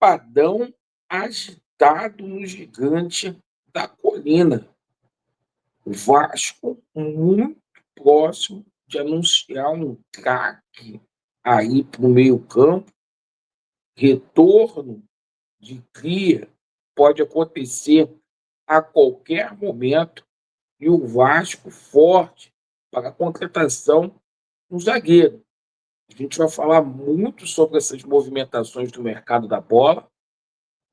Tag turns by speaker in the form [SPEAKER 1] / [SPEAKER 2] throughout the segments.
[SPEAKER 1] Chapadão agitado no Gigante da Colina. O Vasco muito próximo de anunciar um craque aí para o meio-campo. Retorno de cria pode acontecer a qualquer momento e o Vasco forte para a contratação de um zagueiro. A gente vai falar muito sobre essas movimentações do mercado da bola.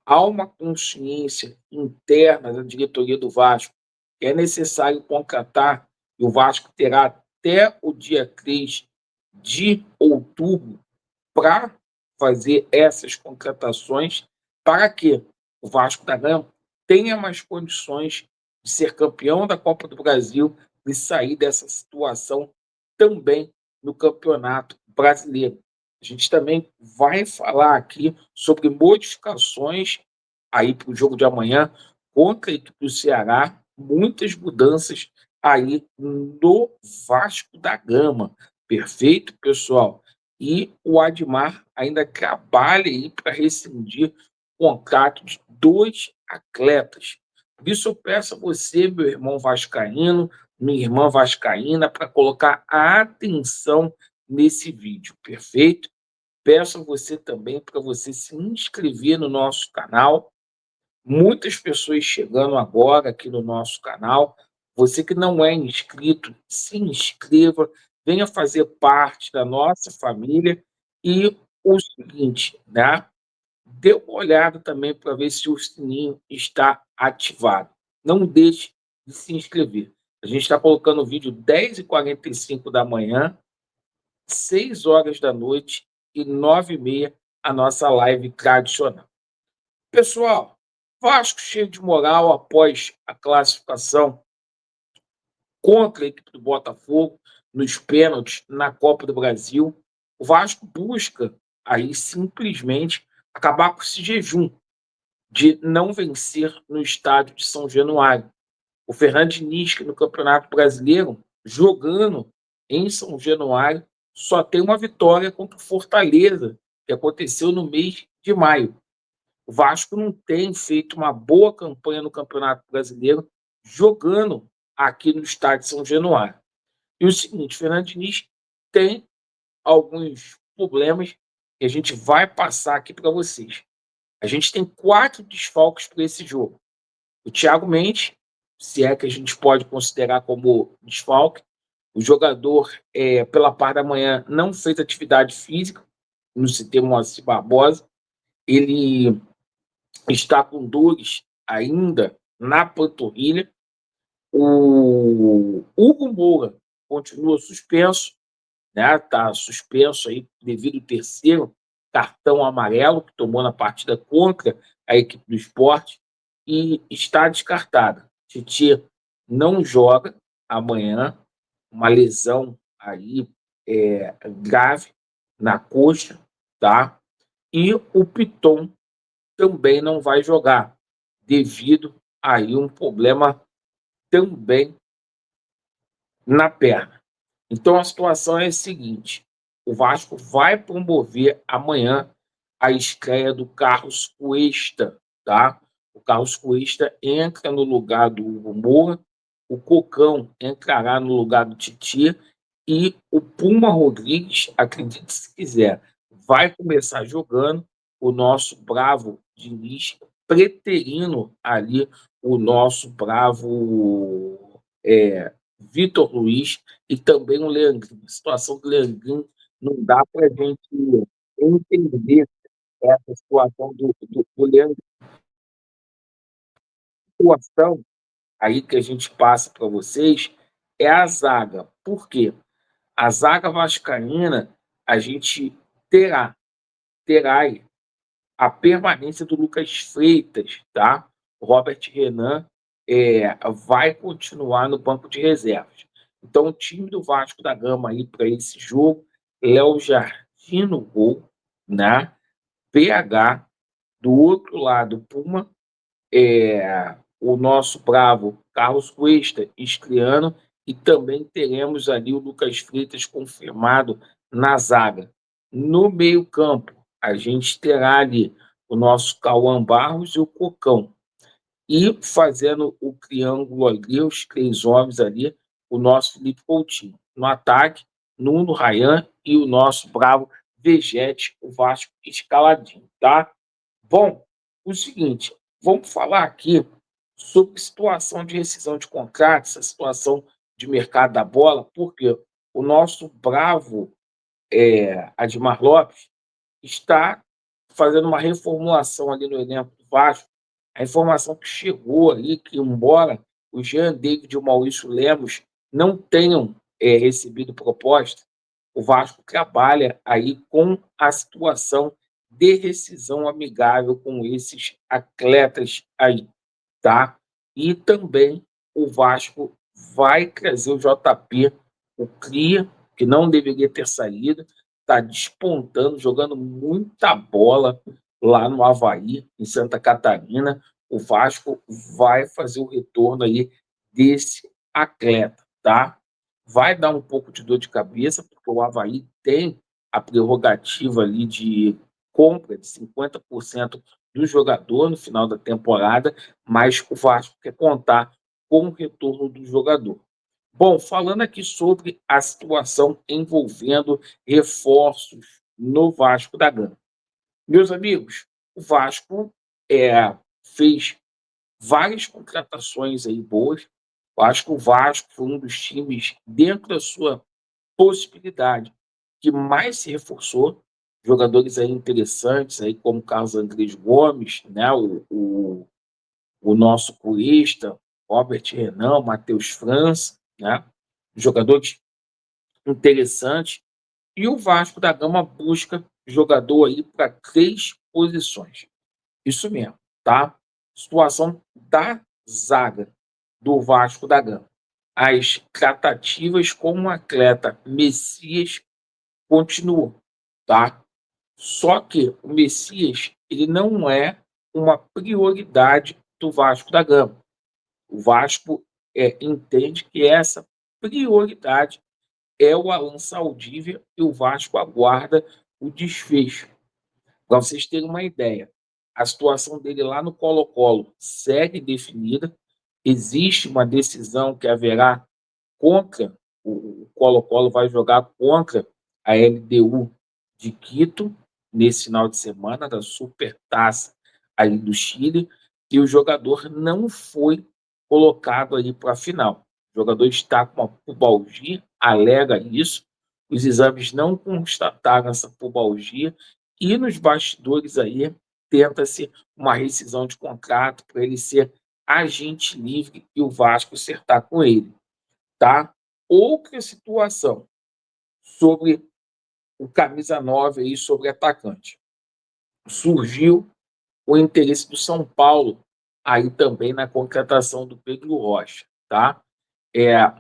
[SPEAKER 1] Há uma consciência interna da diretoria do Vasco que é necessário contratar, e o Vasco terá até o dia 3 de outubro para fazer essas contratações, para que o Vasco da Gama tenha mais condições de ser campeão da Copa do Brasil e sair dessa situação também no Campeonato Brasileiro. A gente também vai falar aqui sobre modificações aí para o jogo de amanhã contra a equipe do Ceará, muitas mudanças aí no Vasco da Gama. Perfeito, pessoal? E o Admar ainda trabalha aí para rescindir o contrato de 2 atletas. Por isso eu peço a você, meu irmão vascaíno, minha irmã vascaína, para colocar a atenção nesse vídeo, perfeito? Peço a você também para você se inscrever no nosso canal. Muitas pessoas chegando agora aqui no nosso canal. Você que não é inscrito, se inscreva, venha fazer parte da nossa família. E o seguinte, né? Dê uma olhada também para ver se o sininho está ativado. Não deixe de se inscrever. A gente está colocando o vídeo 10h45 da manhã, 6 horas da noite e 9h30 a nossa live tradicional. Pessoal, Vasco cheio de moral após a classificação contra a equipe do Botafogo nos pênaltis na Copa do Brasil. O Vasco busca aí simplesmente acabar com esse jejum de não vencer no estádio de São Januário. O Fernando Diniz, que no Campeonato Brasileiro, jogando em São Januário, só tem uma vitória contra o Fortaleza, que aconteceu no mês de maio. O Vasco não tem feito uma boa campanha no Campeonato Brasileiro jogando aqui no estádio de São Januário. E o seguinte, Fernando Diniz tem alguns problemas que a gente vai passar aqui para vocês. A gente tem 4 desfalques para esse jogo. O Thiago Mendes, se é que a gente pode considerar como desfalque, o jogador, pela parte da manhã, não fez atividade física no CT Moacir Barbosa. Ele está com dores ainda na panturrilha. O Hugo Moura continua suspenso, né? Está suspenso aí devido ao terceiro cartão amarelo que tomou na partida contra a equipe do Sport e está descartada. Titi não joga amanhã, uma lesão aí grave na coxa, tá? E o Piton também não vai jogar, devido aí um problema também na perna. Então a situação é a seguinte: o Vasco vai promover amanhã a estreia do Carlos Cuesta, tá? O Carlos Cuesta entra no lugar do Hugo Moura, o Cocão entrará no lugar do Titi e o Puma Rodrigues, acredite se quiser, vai começar jogando o nosso bravo Diniz, preterindo ali o nosso bravo Vitor Luiz e também o Leandrinho. A situação do Leandrinho não dá para a gente entender essa situação do Leandrinho. A situação aí que a gente passa para vocês é a zaga. Por quê? A zaga vascaína, a gente terá aí a permanência do Lucas Freitas, tá? O Robert Renan vai continuar no banco de reservas. Então, o time do Vasco da Gama aí para esse jogo, Léo Jardim no gol, né? PH, do outro lado, Puma, o nosso bravo Carlos Cuesta estreando, e também teremos ali o Lucas Freitas confirmado na zaga. No meio-campo, a gente terá ali o nosso Cauã Barros e o Cocão. E fazendo o triângulo ali, os três homens ali, o nosso Felipe Coutinho. No ataque, Nuno, Ryan e o nosso bravo Vegete, o Vasco escaladinho, tá? Bom, o seguinte, vamos falar aqui sobre situação de rescisão de contrato, essa situação de mercado da bola, porque o nosso bravo Admar Lopes está fazendo uma reformulação ali no elenco do Vasco. A informação que chegou ali, que embora o Jean David e o Maurício Lemos não tenham recebido proposta, o Vasco trabalha aí com a situação de rescisão amigável com esses atletas aí, tá? E também o Vasco vai trazer o JP, o Cria, que não deveria ter saído, está despontando, jogando muita bola lá no Avaí, em Santa Catarina. O Vasco vai fazer o retorno aí desse atleta, tá? Vai dar um pouco de dor de cabeça, porque o Avaí tem a prerrogativa ali de compra de 50% do jogador no final da temporada, mas o Vasco quer contar com o retorno do jogador. Bom, falando aqui sobre a situação envolvendo reforços no Vasco da Gama. Meus amigos, o Vasco fez várias contratações aí boas. Eu acho que o Vasco foi um dos times, dentro da sua possibilidade, que mais se reforçou. Jogadores aí interessantes, aí como Carlos Andrés Gomes, né? O nosso curista, Robert Renan, Matheus França, né? Jogadores interessantes. E o Vasco da Gama busca jogador aí para 3 posições. Isso mesmo, tá? Situação da zaga do Vasco da Gama. As tratativas com o atleta Messias continuam, tá? Só que o Messias, ele não é uma prioridade do Vasco da Gama. O Vasco entende que essa prioridade é o Alan Saldívia e o Vasco aguarda o desfecho. Para vocês terem uma ideia, a situação dele lá no Colo-Colo segue definida. Existe uma decisão que haverá contra, o Colo-Colo vai jogar contra a LDU de Quito nesse final de semana da Supertaça aí do Chile, e o jogador não foi colocado aí para a final. O jogador está com uma pubalgia, alega isso, os exames não constataram essa pubalgia, e nos bastidores aí tenta-se uma rescisão de contrato para ele ser agente livre e o Vasco acertar com ele, tá? Outra situação sobre o camisa 9 aí, sobre atacante. Surgiu o interesse do São Paulo aí também na contratação do Pedro Rocha, tá?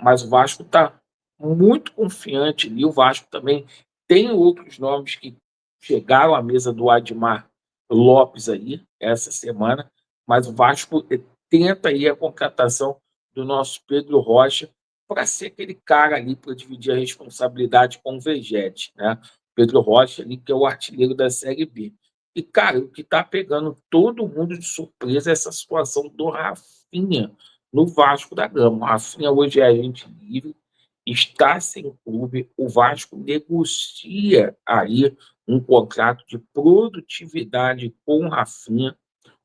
[SPEAKER 1] Mas o Vasco está muito confiante ali. O Vasco também tem outros nomes que chegaram à mesa do Admar Lopes aí essa semana, mas o Vasco tenta aí a contratação do nosso Pedro Rocha para ser aquele cara ali para dividir a responsabilidade com o Vegete, né? Pedro Rocha ali, que é o artilheiro da Série B. E, cara, o que está pegando todo mundo de surpresa é essa situação do Rafinha no Vasco da Gama. O Rafinha hoje é agente livre, está sem clube, o Vasco negocia aí um contrato de produtividade com o Rafinha.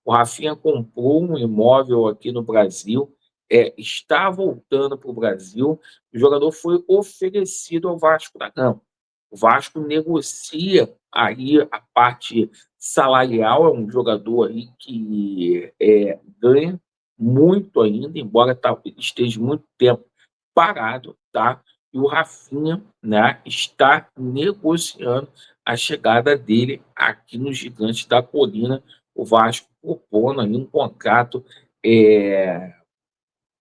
[SPEAKER 1] O Rafinha comprou um imóvel aqui no Brasil, está voltando para o Brasil, o jogador foi oferecido ao Vasco da Gama. O Vasco negocia aí a parte salarial, é um jogador aí que ganha muito ainda, embora esteja muito tempo parado, tá? E o Rafinha, né, está negociando a chegada dele aqui no Gigante da Colina. O Vasco propondo aí um contrato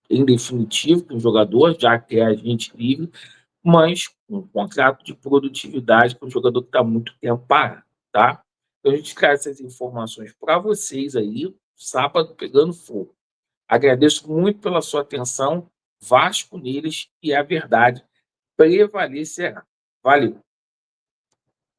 [SPEAKER 1] em definitivo com o jogador, já que é agente livre, mas um contrato de produtividade com um jogador que está muito tempo parado, tá? Então a gente traz essas informações para vocês aí, sábado pegando fogo. Agradeço muito pela sua atenção, Vasco neles, e a verdade prevalecerá. Valeu!